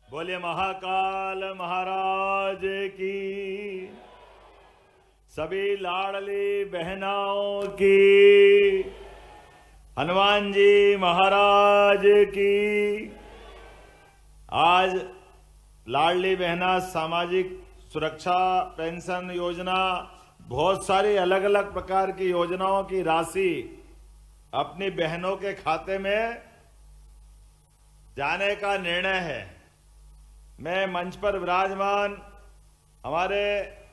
बोले महाकाल महाराज की, सभी लाडली बहनाओं की, हनुमान जी महाराज की। आज लाडली बहना सामाजिक सुरक्षा पेंशन योजना, बहुत सारी अलग अलग प्रकार की योजनाओं की राशि अपनी बहनों के खाते में जाने का निर्णय है। मैं मंच पर विराजमान हमारे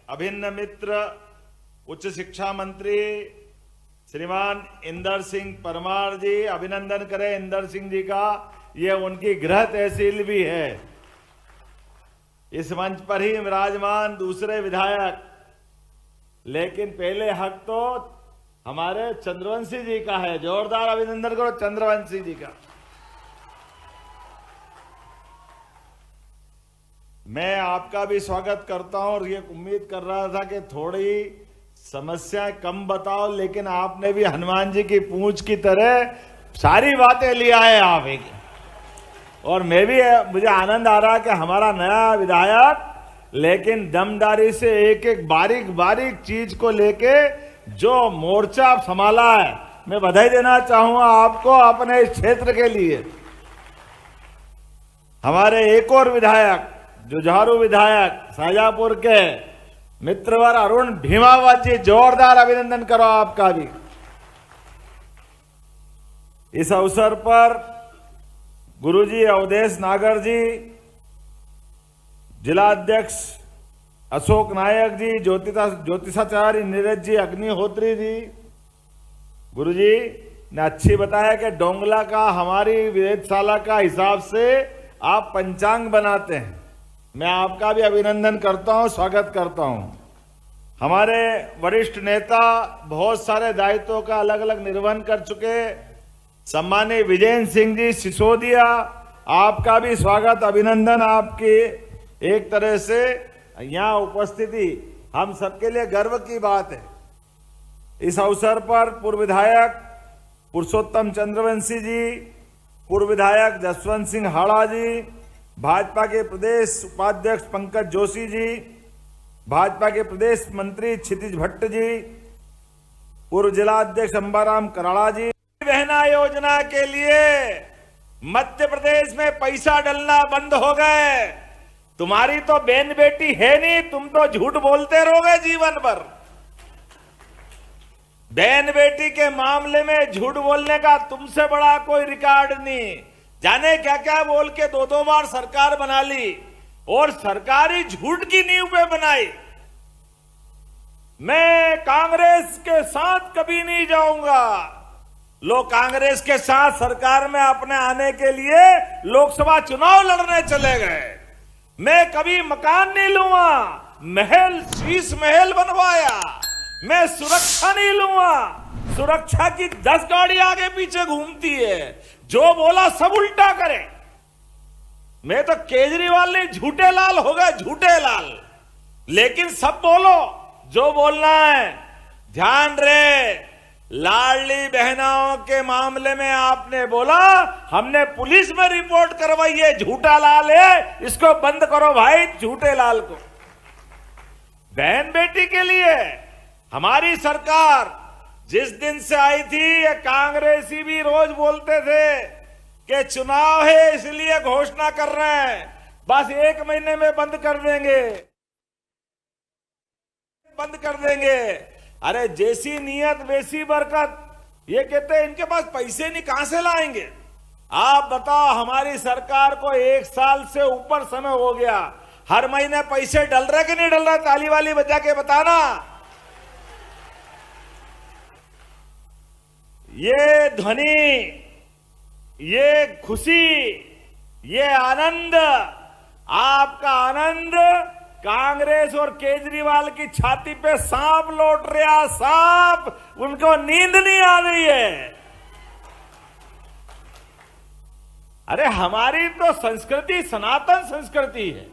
अभिन्न मित्र उच्च शिक्षा मंत्री श्रीमान इंदर सिंह परमार जी, अभिनंदन करें इंदर सिंह जी का, ये उनकी गृह तहसील भी है। इस मंच पर ही विराजमान दूसरे विधायक, लेकिन पहले हक तो हमारे चंद्रवंशी जी का है। जोरदार अभिनंदन करो चंद्रवंशी जी का। मैं आपका भी स्वागत करता हूं और ये उम्मीद कर रहा था कि थोड़ी समस्याएं कम बताओ, लेकिन आपने भी हनुमान जी की पूंछ की तरह सारी बातें लिया है आप एक। और मुझे आनंद आ रहा है कि हमारा नया विधायक लेकिन दमदारी से एक एक बारीक बारीक चीज को लेके जो मोर्चा संभाला है, मैं बधाई देना चाहूंगा आपको अपने इस क्षेत्र के लिए। हमारे एक और विधायक, जुझारू विधायक शाहजहांपुर के मित्रवर अरुण भीमावत जी, जोरदार अभिनंदन करो आपका भी। इस अवसर पर गुरुजी अवधेश नागर जी, जिला अध्यक्ष अशोक नायक जी, ज्योतिषाचार्य नीरज जी अग्निहोत्री जी, गुरुजी ने अच्छी बताया कि डोंगला का हमारी वेधशाला का हिसाब से आप पंचांग बनाते हैं। मैं आपका भी अभिनंदन करता हूं, स्वागत करता हूं। हमारे वरिष्ठ नेता बहुत सारे दायित्वों का अलग अलग निर्वहन कर चुके सम्मानीय विजय सिंह जी सिसोदिया, आपका भी स्वागत अभिनंदन। आपकी एक तरह से यहां उपस्थिति हम सबके लिए गर्व की बात है। इस अवसर पर पूर्व विधायक पुरुषोत्तम चंद्रवंशी जी, पूर्व विधायक जसवंत सिंह हाड़ा जी, भाजपा के प्रदेश उपाध्यक्ष पंकज जोशी जी, भाजपा के प्रदेश मंत्री क्षितिज भट्ट जी, पूर्व जिला अध्यक्ष अंबाराम कराड़ा जी। बहना योजना के लिए मध्य प्रदेश में पैसा डलना बंद हो गए। तुम्हारी तो बहन बेटी है नहीं, तुम तो झूठ बोलते रहोगे जीवन भर। बहन बेटी के मामले में झूठ बोलने का तुमसे बड़ा कोई रिकॉर्ड नहीं। जाने क्या क्या बोल के दो दो बार सरकार बना ली और सरकारी झूठ की नींव पे बनाई। मैं कांग्रेस के साथ कभी नहीं जाऊंगा। लोग कांग्रेस के साथ सरकार में अपने आने के लिए लोकसभा चुनाव लड़ने चले गए। मैं कभी मकान नहीं लूंगा, महल शीश महल बनवाया। मैं सुरक्षा नहीं लूंगा, सुरक्षा की 10 गाड़ी आगे पीछे घूमती है। जो बोला सब उल्टा करे। मैं तो केजरीवाल ने झूठे लाल हो गए, झूठे लाल। लेकिन सब बोलो जो बोलना है। ध्यान रहे, लाडली बहनाओं के मामले में आपने बोला हमने पुलिस में रिपोर्ट करवाई है, झूठा लाल है, इसको बंद करो भाई झूठे लाल को। बहन बेटी के लिए हमारी सरकार जिस दिन से आई थी, ये कांग्रेसी भी रोज बोलते थे कि चुनाव है इसलिए घोषणा कर रहे हैं, बस 1 महीने में बंद कर देंगे, बंद कर देंगे। अरे जैसी नियत वैसी बरकत। ये कहते हैं इनके पास पैसे नहीं, कहां से लाएंगे? आप बताओ, हमारी सरकार को 1 साल से ऊपर समय हो गया, हर महीने पैसे डल रहे कि नहीं डल रहा? ताली वाली बजा के बताना। ये ध्वनि, ये खुशी, ये आनंद, आपका आनंद कांग्रेस और केजरीवाल की छाती पे सांप लौट रहा, सांप, उनको नींद नहीं आ रही है। अरे हमारी तो संस्कृति सनातन संस्कृति है।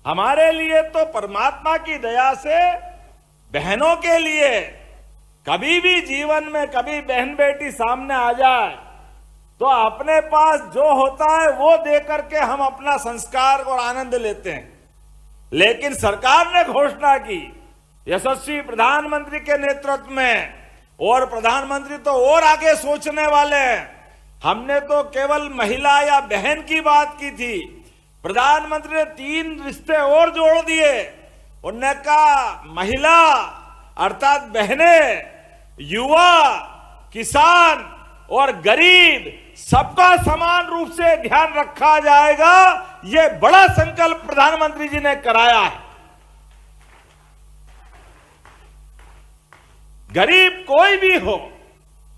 हमारे लिए तो परमात्मा की दया से बहनों के लिए कभी भी जीवन में कभी बहन बेटी सामने आ जाए तो अपने पास जो होता है वो दे करके हम अपना संस्कार और आनंद लेते हैं। लेकिन सरकार ने घोषणा की यशस्वी प्रधानमंत्री के नेतृत्व में, और प्रधानमंत्री तो और आगे सोचने वाले हैं। हमने तो केवल महिला या बहन की बात की थी, प्रधानमंत्री ने 3 रिश्ते और जोड़ दिए। उन्होंने कहा महिला अर्थात बहनें, युवा, किसान और गरीब सबका समान रूप से ध्यान रखा जाएगा। ये बड़ा संकल्प प्रधानमंत्री जी ने कराया है। गरीब कोई भी हो,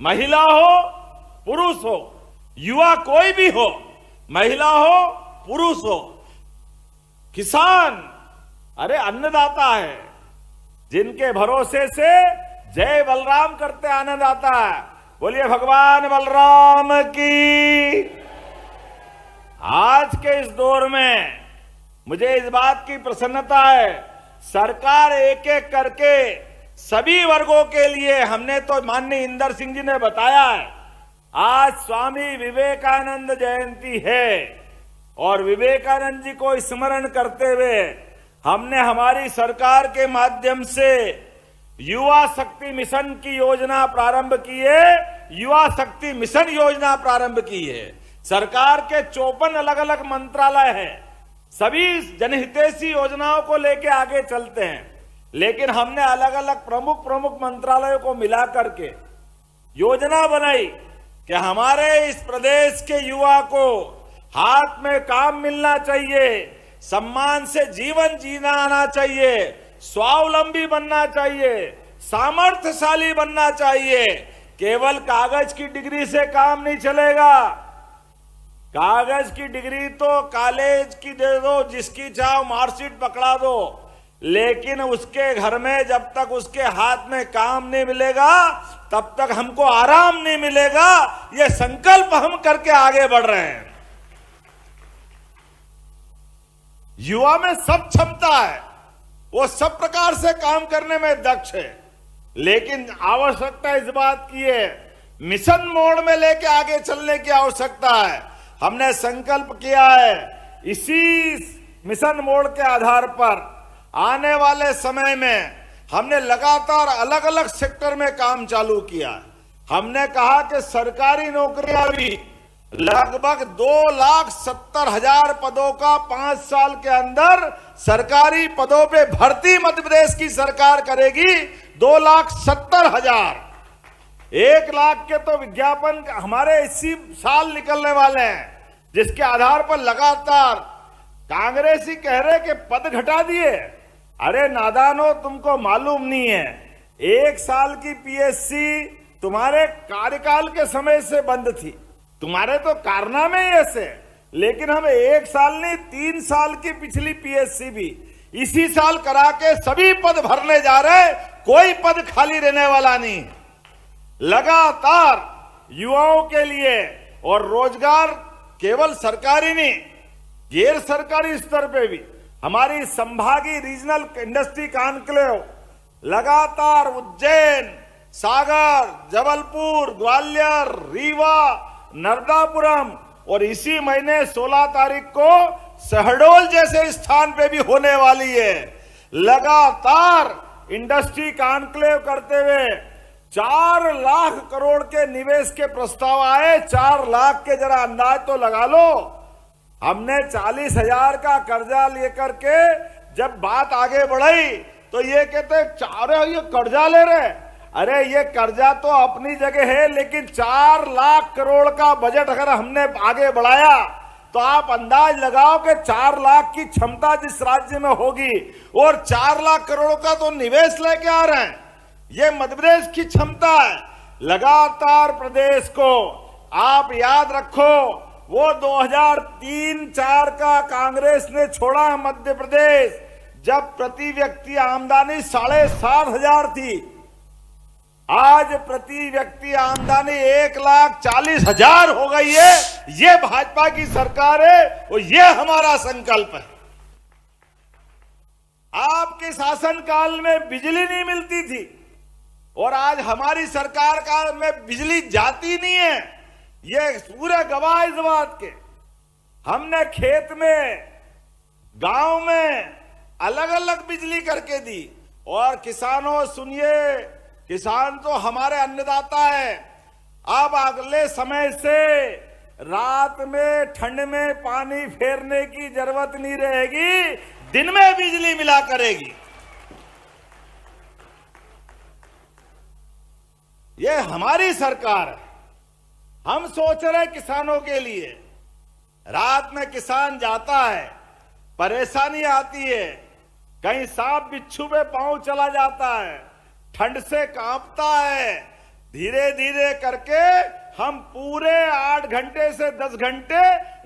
महिला हो, पुरुष हो, युवा कोई भी हो, महिला हो, पुरुष हो, किसान, अरे अन्नदाता है, जिनके भरोसे से जय बलराम करते आनंद आता है। बोलिए भगवान बलराम की। आज के इस दौर में मुझे इस बात की प्रसन्नता है, सरकार एक एक करके सभी वर्गों के लिए, हमने तो माननीय इंदर सिंह जी ने बताया है, आज स्वामी विवेकानंद जयंती है और विवेकानंद जी को स्मरण करते हुए हमने हमारी सरकार के माध्यम से युवा शक्ति मिशन की योजना प्रारंभ की है। युवा शक्ति मिशन योजना प्रारंभ की है। सरकार के 54 अलग अलग मंत्रालय हैं, सभी जनहितैषी योजनाओं को लेके आगे चलते हैं। लेकिन हमने अलग अलग प्रमुख मंत्रालयों को मिला करके योजना बनाई कि हमारे इस प्रदेश के युवा को हाथ में काम मिलना चाहिए, सम्मान से जीवन जीना आना चाहिए, स्वावलंबी बनना चाहिए, सामर्थ्यशाली बनना चाहिए। केवल कागज की डिग्री से काम नहीं चलेगा। कागज की डिग्री तो कॉलेज की दे दो, जिसकी चाहो मार्कशीट पकड़ा दो, लेकिन उसके घर में जब तक उसके हाथ में काम नहीं मिलेगा तब तक हमको आराम नहीं मिलेगा। ये संकल्प हम करके आगे बढ़ रहे हैं। युवा में सब क्षमता है, वो सब प्रकार से काम करने में दक्ष है, लेकिन आवश्यकता इस बात की है, मिशन मोड में लेके आगे चलने की आवश्यकता है। हमने संकल्प किया है, इसी मिशन मोड के आधार पर आने वाले समय में हमने लगातार अलग अलग सेक्टर में काम चालू किया। हमने कहा कि सरकारी नौकरियां भी लगभग 2,70,000 पदों का 5 साल के अंदर सरकारी पदों पे भर्ती मध्य प्रदेश की सरकार करेगी। 2,70,000, 1 लाख के तो विज्ञापन हमारे इसी साल निकलने वाले हैं, जिसके आधार पर लगातार कांग्रेसी कह रहे कि पद घटा दिए। अरे नादानो, तुमको मालूम नहीं है, 1 साल की पीएससी तुम्हारे कार्यकाल के समय से बंद थी, तुम्हारे तो कारनामे ऐसे। लेकिन हम 1 साल नहीं 3 साल की पिछली पीएससी भी इसी साल करा के सभी पद भरने जा रहे, कोई पद खाली रहने वाला नहीं। लगातार युवाओं के लिए और रोजगार केवल सरकारी नहीं, गैर सरकारी स्तर पे भी हमारी संभागीय रीजनल इंडस्ट्री कॉन्क्लेव लगातार उज्जैन, सागर, जबलपुर, ग्वालियर, रीवा, नर्मदापुरम और इसी महीने 16 तारीख को शहडोल जैसे स्थान पे भी होने वाली है। लगातार इंडस्ट्री कॉन्क्लेव करते हुए 4 लाख करोड़ के निवेश के प्रस्ताव आए। 4 लाख के जरा अंदाज तो लगा लो। हमने 40,000 का कर्जा लेकर के जब बात आगे बढ़ी तो ये कहते ये कर्जा ले रहे। अरे ये कर्जा तो अपनी जगह है, लेकिन 4 लाख करोड़ का बजट अगर हमने आगे बढ़ाया तो आप अंदाज लगाओ कि 4 लाख की क्षमता जिस राज्य में होगी और 4 लाख करोड़ का तो निवेश लेके आ रहे हैं, ये मध्य प्रदेश की क्षमता है। लगातार प्रदेश को आप याद रखो, वो 2003-4 का कांग्रेस ने छोड़ा मध्य प्रदेश, जब प्रति व्यक्ति आमदनी 7,500 थी। आज प्रति व्यक्ति आमदनी 1,40,000 हो गई है। ये भाजपा की सरकार है और ये हमारा संकल्प है। आपके शासनकाल में बिजली नहीं मिलती थी और आज हमारी सरकार काल में बिजली जाती नहीं है। ये पूरे गवाह इस बात के। हमने खेत में, गांव में अलग अलग बिजली करके दी। और किसानों सुनिए, किसान तो हमारे अन्नदाता है। अब अगले समय से रात में ठंड में पानी फेरने की जरूरत नहीं रहेगी, दिन में बिजली मिला करेगी। ये हमारी सरकार है। हम सोच रहे किसानों के लिए। रात में किसान जाता है, परेशानी आती है, कहीं सांप बिच्छू पे पांव चला जाता है, ठंड से कांपता है। धीरे धीरे करके हम पूरे 8 घंटे से 10 घंटे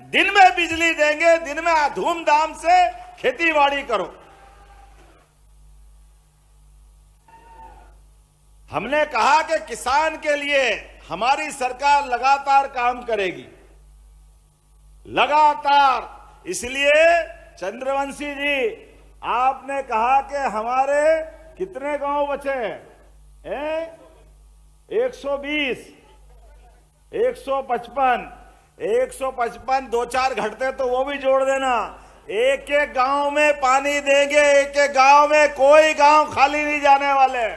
दिन में बिजली देंगे। दिन में धूमधाम से खेती बाड़ी करो। हमने कहा कि किसान के लिए हमारी सरकार लगातार काम करेगी, लगातार। इसलिए चंद्रवंशी जी, आपने कहा कि हमारे कितने गांव बचे हैं? 120, 155, 155, 2-4 घटते तो वो भी जोड़ देना। एक एक गांव में पानी देंगे, एक एक गांव में, कोई गांव खाली नहीं जाने वाले।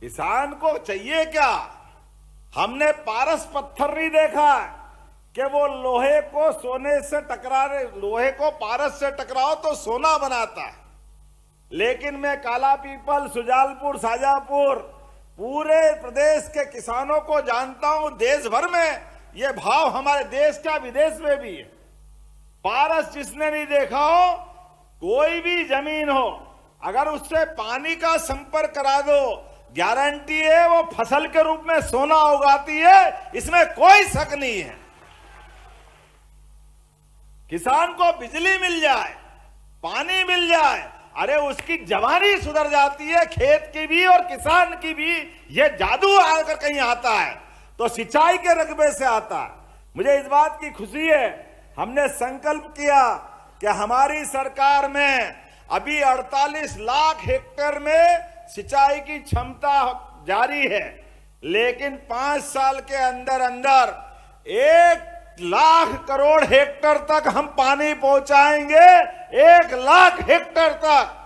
किसान को चाहिए क्या? हमने पारस पत्थर नहीं देखा कि वो लोहे को सोने से टकरा रहे। लोहे को पारस से टकराओ तो सोना बनाता है। लेकिन मैं काला पीपल, सुजालपुर, शाजापुर, पूरे प्रदेश के किसानों को जानता हूं। देश भर में ये भाव हमारे देश का, विदेश में भी है। पारस जिसने नहीं देखा हो, कोई भी जमीन हो, अगर उससे पानी का संपर्क करा दो, गारंटी है वो फसल के रूप में सोना उगाती है। इसमें कोई शक नहीं है। किसान को बिजली मिल जाए, पानी मिल जाए, अरे उसकी जवानी सुधर जाती है, खेत की भी और किसान की भी। ये जादू आकर कहीं आता है तो सिंचाई के रकबे से आता है। मुझे इस बात की खुशी है, हमने संकल्प किया कि हमारी सरकार में अभी 48 लाख हेक्टेयर में सिंचाई की क्षमता जारी है। लेकिन 5 साल के अंदर अंदर 1 लाख करोड़ हेक्टेयर तक हम पानी पहुंचाएंगे। 1 लाख हेक्टेयर तक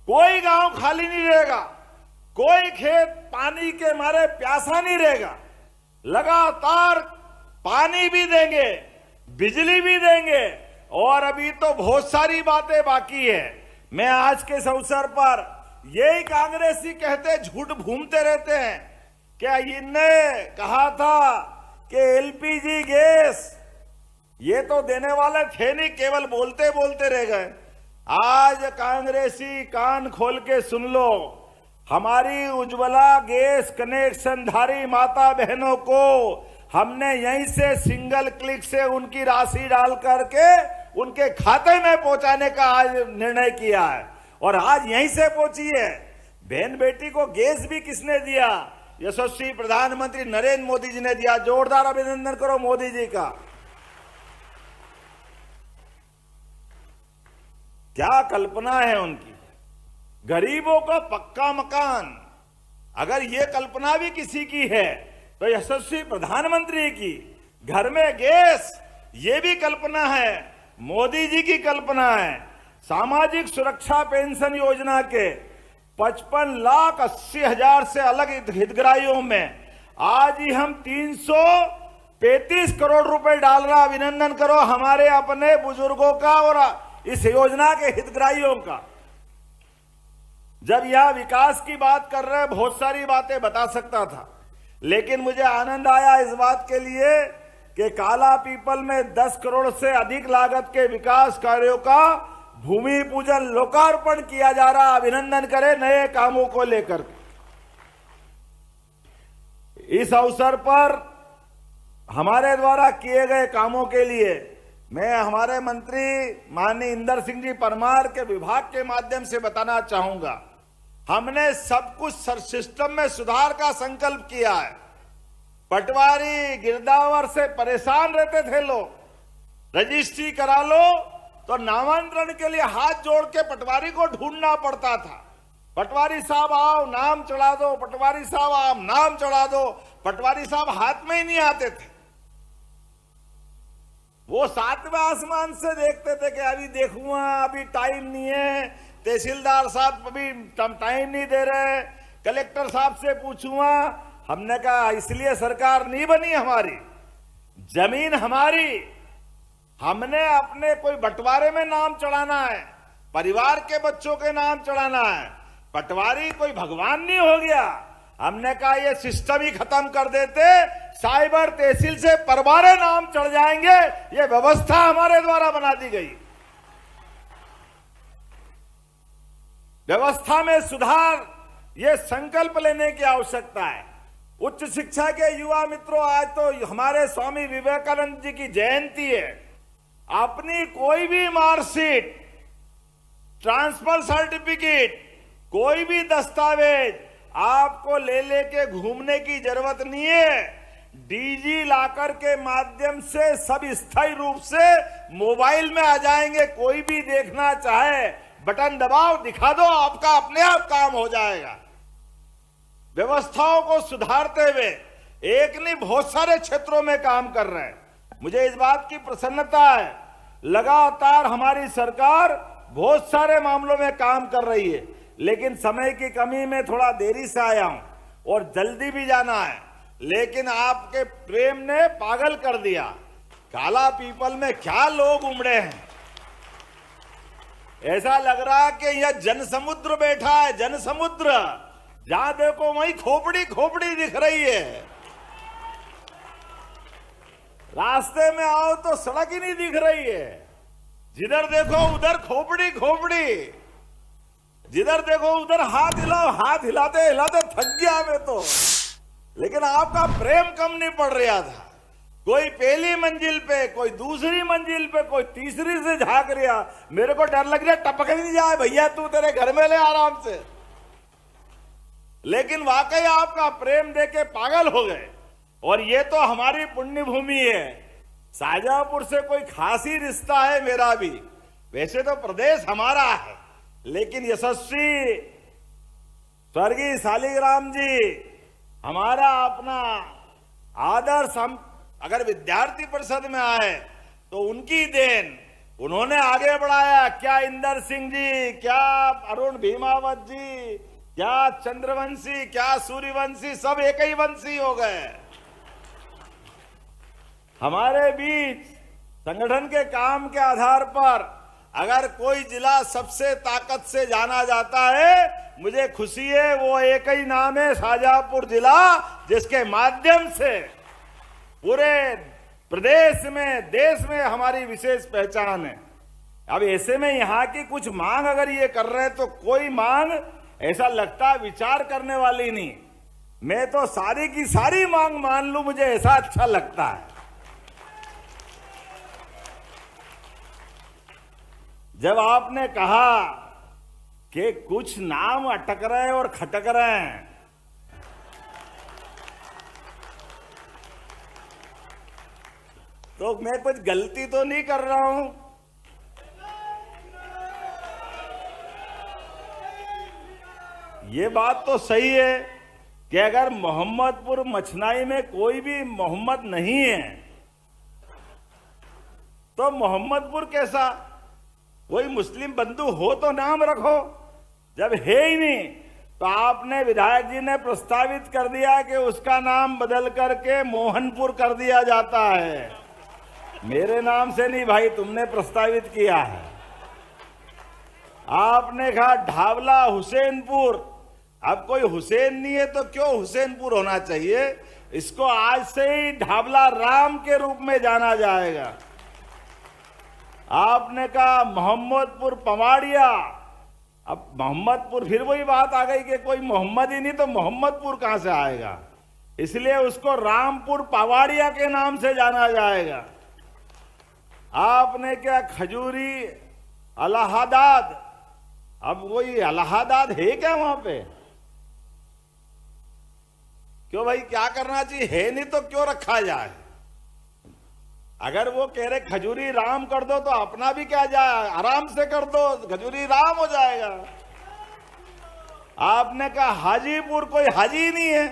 कोई गांव खाली नहीं रहेगा, कोई खेत पानी के मारे प्यासा नहीं रहेगा। लगातार पानी भी देंगे, बिजली भी देंगे। और अभी तो बहुत सारी बातें बाकी है। मैं आज के इस अवसर पर यही कांग्रेसी कहते, झूठ घूमते रहते हैं, क्या इनने कहा था कि एलपीजी गैस ये तो देने वाले थे नहीं, केवल बोलते बोलते रह गए। आज कांग्रेसी कान खोल के सुन लो, हमारी उज्ज्वला गैस कनेक्शनधारी माता बहनों को हमने यहीं से सिंगल क्लिक से उनकी राशि डाल करके उनके खाते में पहुंचाने का आज निर्णय किया है। और आज यहीं से पहुंची है। बहन बेटी को गैस भी किसने दिया? यशस्वी प्रधानमंत्री नरेंद्र मोदी जी ने दिया। जोरदार अभिनंदन करो मोदी जी का। क्या कल्पना है उनकी। गरीबों का पक्का मकान, अगर ये कल्पना भी किसी की है तो यशस्वी प्रधानमंत्री की। घर में गैस, ये भी कल्पना है, मोदी जी की कल्पना है। सामाजिक सुरक्षा पेंशन योजना के 55,80,000 से अलग हितग्राहियों में आज ही हम 335 करोड़ रुपए डाल रहा। अभिनंदन करो हमारे अपने बुजुर्गों का और इस योजना के हितग्राहियों का। जब यह विकास की बात कर रहे, बहुत सारी बातें बता सकता था, लेकिन मुझे आनंद आया इस बात के लिए कि काला पीपल में 10 करोड़ से अधिक लागत के विकास कार्यों का भूमि पूजन, लोकार्पण किया जा रहा। अभिनंदन करें नए कामों को लेकर। इस अवसर पर हमारे द्वारा किए गए कामों के लिए मैं हमारे मंत्री माननीय इंदर सिंह जी परमार के विभाग के माध्यम से बताना चाहूंगा। हमने सब कुछ सिस्टम में सुधार का संकल्प किया है। पटवारी गिरदावर से परेशान रहते थे लोग, रजिस्ट्री करा लो तो नामांतरण के लिए हाथ जोड़ के पटवारी को ढूंढना पड़ता था। पटवारी साहब आओ नाम चढ़ा दो, पटवारी साहब आओ नाम चढ़ा दो। पटवारी साहब हाथ में ही नहीं आते थे, वो सातवें आसमान से देखते थे कि अभी देखूंगा, अभी टाइम नहीं है, तहसीलदार साहब अभी टाइम नहीं दे रहे, कलेक्टर साहब से पूछूंगा। हमने कहा इसलिए सरकार नहीं बनी हमारी, जमीन हमारी, हमने अपने कोई बंटवारे में नाम चढ़ाना है, परिवार के बच्चों के नाम चढ़ाना है। पटवारी कोई भगवान नहीं हो गया। हमने कहा ये सिस्टम ही खत्म कर देते, साइबर तहसील से परवारे नाम चढ़ जाएंगे, ये व्यवस्था हमारे द्वारा बना दी गई। व्यवस्था में सुधार, ये संकल्प लेने की आवश्यकता है। उच्च शिक्षा के युवा मित्रों, आज तो हमारे स्वामी विवेकानंद जी की जयंती है। अपनी कोई भी मार्कशीट, ट्रांसफर सर्टिफिकेट, कोई भी दस्तावेज आपको ले लेके घूमने की जरूरत नहीं है। डीजी लॉकर के माध्यम से सब स्थायी रूप से मोबाइल में आ जाएंगे। कोई भी देखना चाहे बटन दबाओ, दिखा दो, आपका अपने आप काम हो जाएगा। व्यवस्थाओं को सुधारते हुए एक नहीं बहुत सारे क्षेत्रों में काम कर रहे हैं। मुझे इस बात की प्रसन्नता है, लगातार हमारी सरकार बहुत सारे मामलों में काम कर रही है, लेकिन समय की कमी में थोड़ा देरी से आया हूं और जल्दी भी जाना है। लेकिन आपके प्रेम ने पागल कर दिया। काला पीपल में क्या लोग उमड़े हैं, ऐसा लग रहा है कि यह जन समुद्र बैठा है, जन समुद्र। जहां देखो वहीं खोपड़ी खोपड़ी दिख रही है। रास्ते में आओ तो सड़क ही नहीं दिख रही है, जिधर देखो उधर खोपड़ी खोपड़ी, जिधर देखो उधर हाथ हिलाओ, हाथ हिलाते हिलाते थक गया मैं तो। लेकिन आपका प्रेम कम नहीं पड़ रहा था। कोई पहली मंजिल पे, कोई दूसरी मंजिल पे, कोई तीसरी से झांक रहा। मेरे को डर लग रहा टपक नहीं जाए भैया, तू तेरे घर में ले आराम से। लेकिन वाकई आपका प्रेम देके पागल हो गए। और ये तो हमारी पुण्य भूमि है। शाहजहांपुर से कोई खास ही रिश्ता है मेरा भी, वैसे तो प्रदेश हमारा है, लेकिन यशस्वी स्वर्गीय शालिग्राम जी हमारा अपना आदर्श। हम अगर विद्यार्थी परिषद में आए तो उनकी देन, उन्होंने आगे बढ़ाया। क्या इंदर सिंह जी, क्या अरुण भीमावत जी, क्या चंद्रवंशी, क्या सूर्यवंशी, सब एक ही वंशी हो गए। हमारे बीच संगठन के काम के आधार पर अगर कोई जिला सबसे ताकत से जाना जाता है, मुझे खुशी है, वो एक ही नाम है शाहजहांपुर जिला, जिसके माध्यम से पूरे प्रदेश में, देश में हमारी विशेष पहचान है। अब ऐसे में यहाँ की कुछ मांग अगर ये कर रहे हैं तो कोई मांग ऐसा लगता विचार करने वाली नहीं। मैं तो सारी की सारी मांग मान लूं, मुझे ऐसा अच्छा लगता है। जब आपने कहा कि कुछ नाम अटक रहे और खटक रहे हैं, तो मैं कुछ गलती तो नहीं कर रहा हूं। ये बात तो सही है कि अगर मोहम्मदपुर मछनाई में कोई भी मोहम्मद नहीं है तो मोहम्मदपुर कैसा? कोई मुस्लिम बंधु हो तो नाम रखो। जब है ही नहीं तो आपने, विधायक जी ने प्रस्तावित कर दिया कि उसका नाम बदल करके मोहनपुर कर दिया जाता है। मेरे नाम से नहीं भाई, तुमने प्रस्तावित किया है। आपने कहा ढावला हुसैनपुर। अब कोई हुसैन नहीं है तो क्यों हुसैनपुर होना चाहिए? इसको आज से ही ढावला राम के रूप में जाना जाएगा। आपने कहा मोहम्मदपुर पवाड़िया। अब मोहम्मदपुर, फिर वही बात आ गई कि कोई मोहम्मद ही नहीं तो मोहम्मदपुर कहां से आएगा, इसलिए उसको रामपुर पवाड़िया के नाम से जाना जाएगा। आपने क्या खजूरी इलाहाबाद। अब वही इलाहाबाद है क्या वहां पे? क्यों भाई, क्या करना चाहिए? है नहीं तो क्यों रखा जाए? अगर वो कह रहे खजूरी राम कर दो तो अपना भी क्या जाए, आराम से कर दो, खजूरी राम हो जाएगा। आपने कहा हाजीपुर कोई हाजी नहीं है,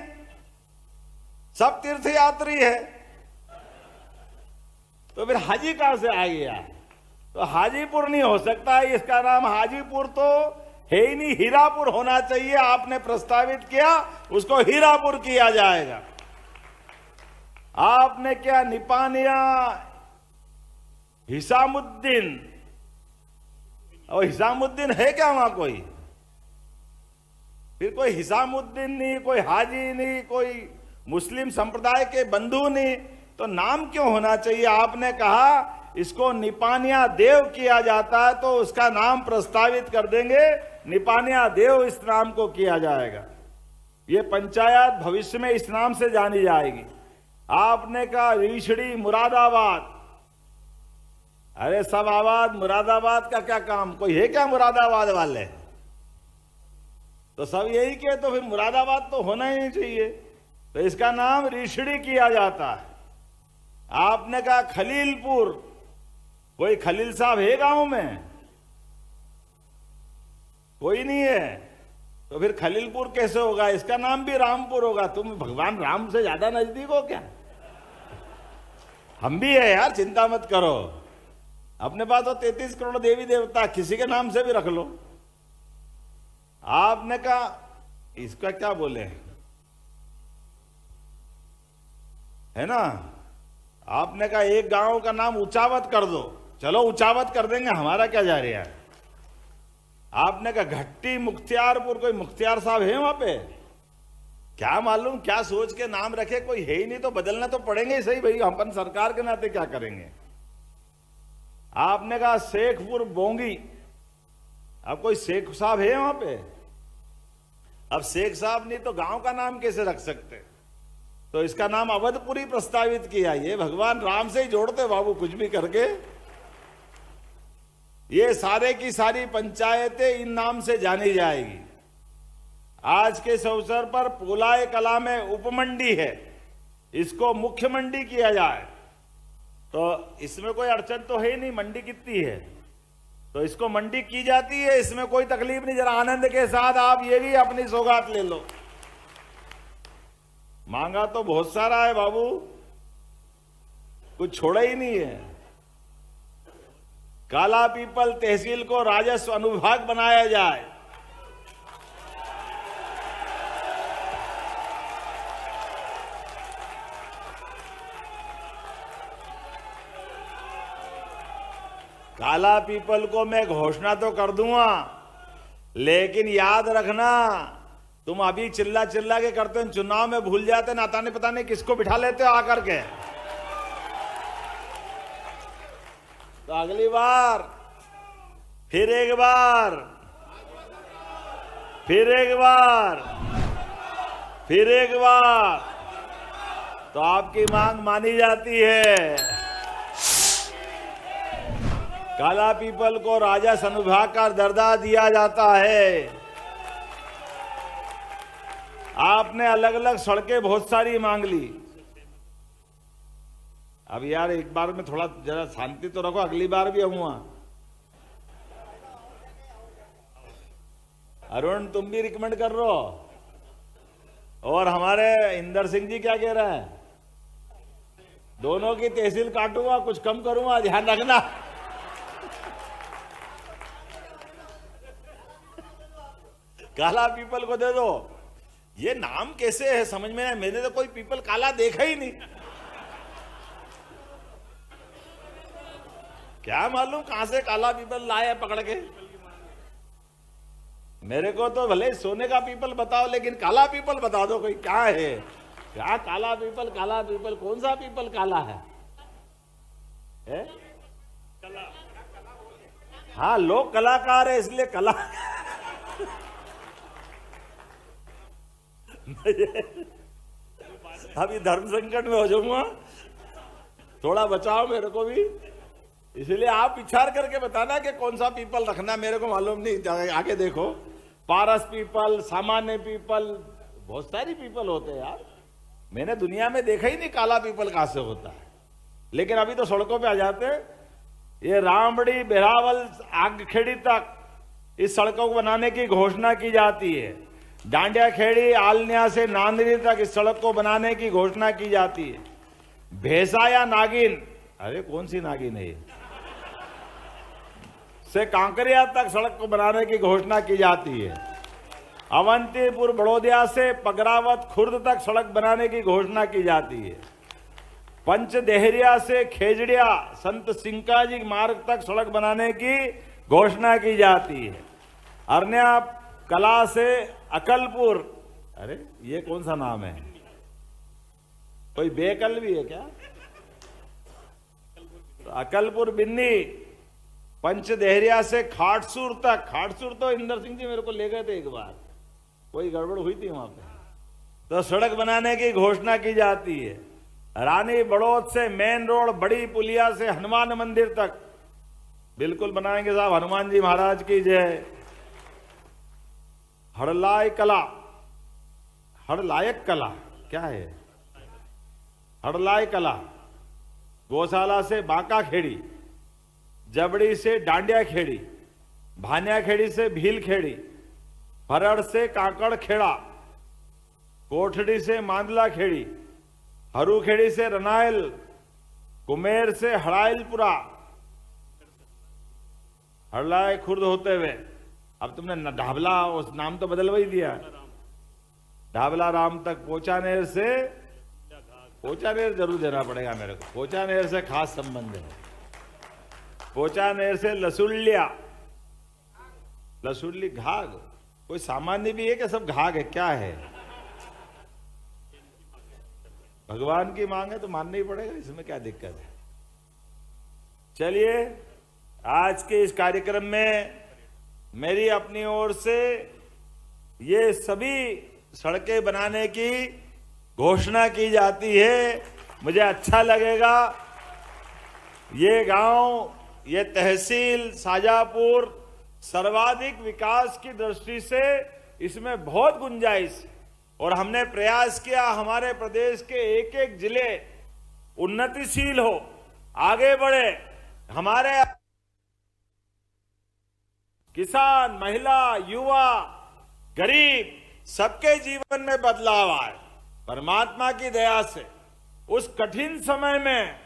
सब तीर्थयात्री है, तो फिर हाजी कहां से आ गया? तो हाजीपुर नहीं हो सकता है, इसका नाम हाजीपुर तो है ही नहीं, हीरापुर होना चाहिए। आपने प्रस्तावित किया, उसको हीरापुर किया जाएगा। आपने क्या निपानिया हिसामुद्दीन, और हिसामुद्दीन है क्या वहां कोई? फिर कोई हिसामुद्दीन नहीं, कोई हाजी नहीं, कोई मुस्लिम संप्रदाय के बंधु नहीं, तो नाम क्यों होना चाहिए? आपने कहा इसको निपानिया देव किया जाता है, तो उसका नाम प्रस्तावित कर देंगे, निपानिया देव इस नाम को किया जाएगा। ये पंचायत भविष्य में इस नाम से जानी जाएगी। आपने कहा रीछड़ी मुरादाबाद, अरे सब आबाद, मुरादाबाद का क्या काम? कोई है क्या मुरादाबाद वाले? तो सब यही के, तो फिर मुरादाबाद तो होना ही नहीं चाहिए, तो इसका नाम रीछड़ी किया जाता है। आपने कहा खलीलपुर, कोई खलील साहब है गांव में? कोई नहीं है, तो फिर खलीलपुर कैसे होगा? इसका नाम भी रामपुर होगा। तुम भगवान राम से ज्यादा नजदीक हो क्या? हम भी है यार, चिंता मत करो। अपने पास तो 33 करोड़ देवी देवता, किसी के नाम से भी रख लो। आपने कहा इसका क्या बोले, है ना? आपने कहा एक गांव का नाम ऊंचावत कर दो, चलो ऊंचावत कर देंगे, हमारा क्या जा रहा है। आपने कहा घट्टी मुख्तियारपुर, कोई मुख्तियार साहब है वहां पे? क्या मालूम क्या सोच के नाम रखे, कोई है ही नहीं, तो बदलना तो पड़ेंगे ही सही भाई, अपन सरकार के नाते क्या करेंगे। आपने कहा शेखपुर बोंगी, अब कोई शेख साहब है वहां पे? अब शेख साहब नहीं तो गांव का नाम कैसे रख सकते? तो इसका नाम अवधपुरी प्रस्तावित किया। ये भगवान राम से ही जोड़ते बाबू, कुछ भी करके। ये सारे की सारी पंचायतें इन नाम से जानी जाएगी। आज के इस अवसर पर पोलाय कला में उपमंडी है, इसको मुख्य मंडी किया जाए, तो इसमें कोई अड़चन तो है ही नहीं। मंडी कितनी है, तो इसको मंडी की जाती है, इसमें कोई तकलीफ नहीं। जरा आनंद के साथ आप ये भी अपनी सौगात ले लो। मांगा तो बहुत सारा है बाबू, कुछ छोड़ा ही नहीं है। काला पीपल तहसील को राजस्व अनुविभाग बनाया जाए, काला पीपल को मैं घोषणा तो कर दूंगा, लेकिन याद रखना तुम अभी चिल्ला चिल्ला के करते हो, चुनाव में भूल जाते, नाता नहीं पता नहीं किसको बिठा लेते हो आकर के। तो अगली बार फिर एक बार, फिर एक बार, फिर एक बार, तो आपकी मांग मानी जाती है। काला पीपल को राजस्व अनुविभाग का दर्जा दिया जाता है। आपने अलग अलग सड़कें बहुत सारी मांग ली। अब यार एक बार में थोड़ा जरा शांति तो रखो, अगली बार भी आऊंगा। अरुण तुम भी रिकमेंड कर रहे हो, और हमारे इंदर सिंह जी क्या कह रहे हैं? दोनों की तहसील काटूंगा, कुछ कम करूंगा, ध्यान रखना। काला पीपल को दे दो। ये नाम कैसे है समझ में नहीं, मैंने तो कोई पीपल काला देखा ही नहीं। क्या मालूम कहां से काला पीपल लाए पकड़ के। मेरे को तो भले सोने का पीपल बताओ, लेकिन काला पीपल बता दो कोई क्या है। क्या काला पीपल, काला पीपल, कौन सा पीपल काला है? हाँ लोग कलाकार है इसलिए कला। अभी धर्म संकट में हो जाऊंगा, थोड़ा बचाओ मेरे को भी, इसलिए आप विचार करके बताना कि कौन सा पीपल रखना। मेरे को मालूम नहीं, आगे देखो। पारस पीपल, सामान्य पीपल, बहुत सारी पीपल होते हैं यार। मैंने दुनिया में देखा ही नहीं काला पीपल कहां से होता है, लेकिन अभी तो सड़कों पे आ जाते हैं। ये रामबड़ी बेरावल आगखेड़ी तक इस सड़कों को बनाने की घोषणा की जाती है। डांडिया खेड़ी आलनिया से नांदरी तक इस सड़क को बनाने की घोषणा की जाती है। भेसा या नागिन, अरे कौन सी नागिन है ये, से कांकरिया तक सड़क को बनाने की घोषणा की जाती है। अवंतीपुर बड़ौदिया से पगरावत खुर्द तक सड़क बनाने की घोषणा की जाती है। पंचदेहरिया से खेजड़िया संत सिंकाजी मार्ग तक सड़क बनाने की घोषणा की जाती है। अरण्या कला से अकलपुर, अरे ये कौन सा नाम है, कोई बेकल भी है क्या? तो अकलपुर बिन्नी, पंचदेहरिया से खाटसूर तक, खाटसूर तो इंदर सिंह जी मेरे को ले गए थे एक बार, कोई गड़बड़ हुई थी वहां पे, तो सड़क बनाने की घोषणा की जाती है। रानी बड़ौद से मेन रोड बड़ी पुलिया से हनुमान मंदिर तक बिल्कुल बनाएंगे साहब, हनुमान जी महाराज की जय। हड़लायक कला क्या है, हड़लायक कला गौशाला से बांका खेड़ी, जबड़ी से डांडिया खेड़ी, भानिया खेड़ी से भील खेड़ी, फरड़ से काकड़ खेड़ा, कोठड़ी से मांदला खेड़ी, हरू खेड़ी से रनाइल, कुमेर से हड़ाइलपुरा, हड़लाय खुर्द होते हुए, अब तुमने ढाबला उस नाम तो बदलवा ही दिया, ढाबला राम तक पोचानेर से, पोचानेर जरूर देना पड़ेगा मेरे को, पोचानेर से खास संबंध है। पोचानेर से लसुलिया, लसुली घाघ, कोई सामान्य भी है क्या, सब घाघ है क्या है? भगवान की मांग है तो मानना ही पड़ेगा, इसमें क्या दिक्कत है। चलिए आज के इस कार्यक्रम में मेरी अपनी ओर से ये सभी सड़कें बनाने की घोषणा की जाती है। मुझे अच्छा लगेगा, ये गांव, ये तहसील शाजापुर सर्वाधिक विकास की दृष्टि से इसमें बहुत गुंजाइश है और हमने प्रयास किया हमारे प्रदेश के एक एक जिले उन्नतिशील हो, आगे बढ़े, हमारे किसान, महिला, युवा, गरीब सबके जीवन में बदलाव आए। परमात्मा की दया से उस कठिन समय में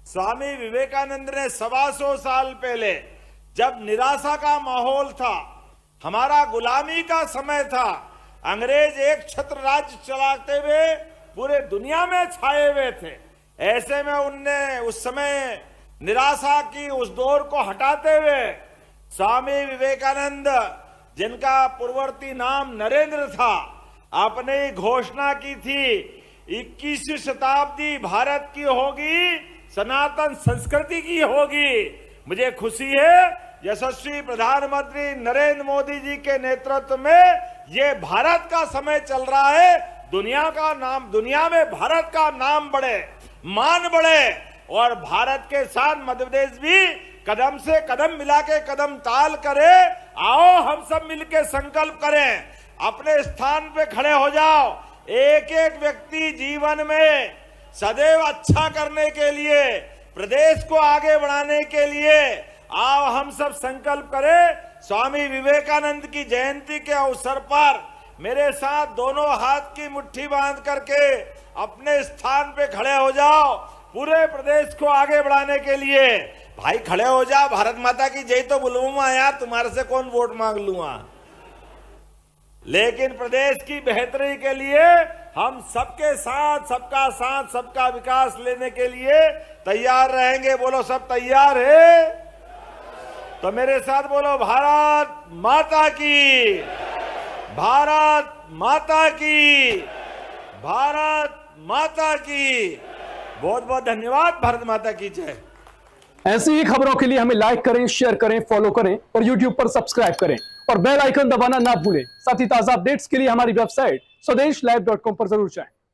स्वामी विवेकानंद ने 125 साल पहले, जब निराशा का माहौल था, हमारा गुलामी का समय था, अंग्रेज एक छत्र राज्य चलाते हुए पूरे दुनिया में छाए हुए थे, ऐसे में उनने उस समय निराशा की उस दौर को हटाते हुए स्वामी विवेकानंद, जिनका पूर्ववर्ती नाम नरेंद्र था, आपने घोषणा की थी 21वीं शताब्दी भारत की होगी, सनातन संस्कृति की होगी। मुझे खुशी है यशस्वी प्रधानमंत्री नरेंद्र मोदी जी के नेतृत्व में ये भारत का समय चल रहा है, दुनिया में भारत का नाम बढ़े, मान बढ़े और भारत के साथ मध्य प्रदेश भी कदम से कदम मिला के कदम ताल करे। आओ हम सब मिलकर संकल्प करें, अपने स्थान पे खड़े हो जाओ, एक एक व्यक्ति जीवन में सदैव अच्छा करने के लिए, प्रदेश को आगे बढ़ाने के लिए आओ हम सब संकल्प करें। स्वामी विवेकानंद की जयंती के अवसर पर मेरे साथ दोनों हाथ की मुट्ठी बांध करके अपने स्थान पे खड़े हो जाओ, पूरे प्रदेश को आगे बढ़ाने के लिए। भाई खड़े हो जाओ, भारत माता की जय तो बुलवाऊंगा यार, तुम्हारे से कौन वोट मांग लूंगा, लेकिन प्रदेश की बेहतरी के लिए हम सबके साथ, सबका विकास लेने के लिए तैयार रहेंगे। बोलो सब तैयार है? तो मेरे साथ बोलो भारत माता की, भारत माता की, भारत माता की। बहुत बहुत धन्यवाद। भारत माता की जय। ऐसी ही खबरों के लिए हमें लाइक करें, शेयर करें, फॉलो करें और YouTube पर सब्सक्राइब करें और बेल आइकन दबाना ना भूलें। साथ ही ताजा अपडेट्स के लिए हमारी वेबसाइट swadesh live.com पर जरूर जाएं।